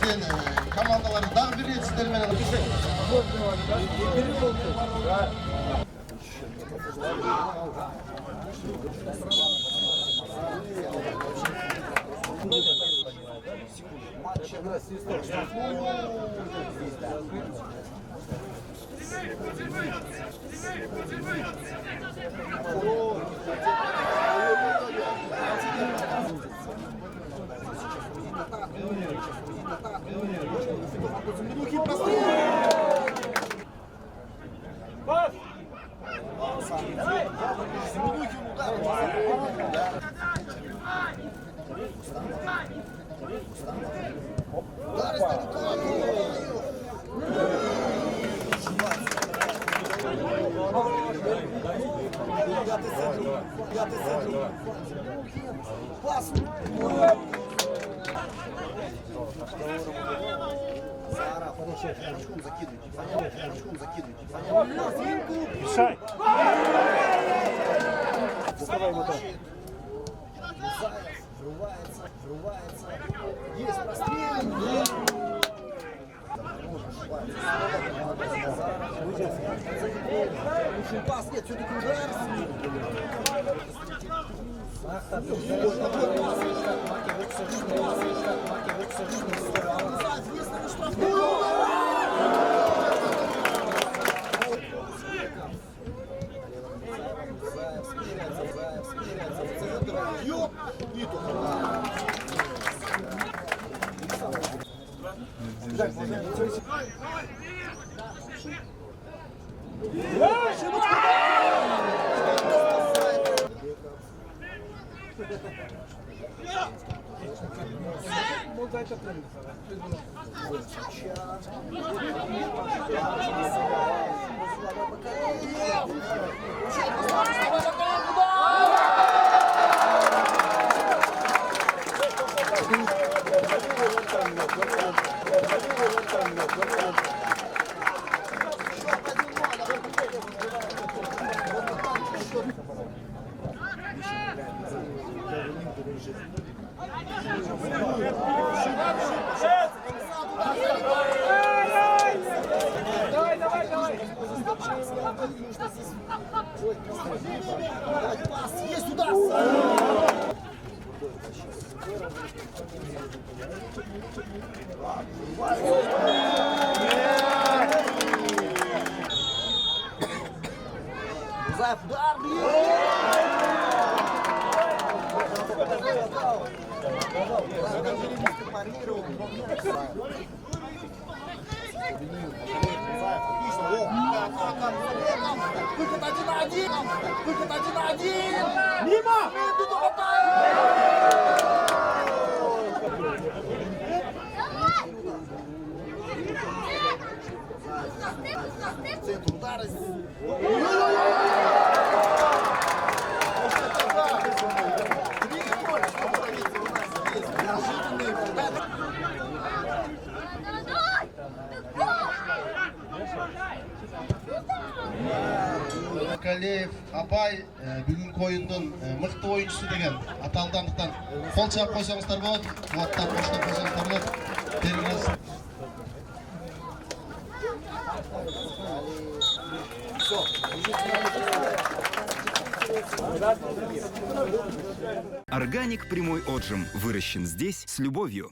Президент командалары дагы бир рет сиздер менен Решай. Доставай мотор. Врывается. Есть прострел. Пас, нет, все-таки удар. Есть удар! Зайв, удар! Выход 1-1! Выход 1-1! Мимо! Центр удара. Калеев апай бүгүнкү оюндун мыкты оюнчусу деген аталгандыктан кол чаап койсоңуздар болот. Кубаттап коштоп койсоңуздар болот. Бергилиңиз. Органик прямой отжим. Выращен здесь с любовью.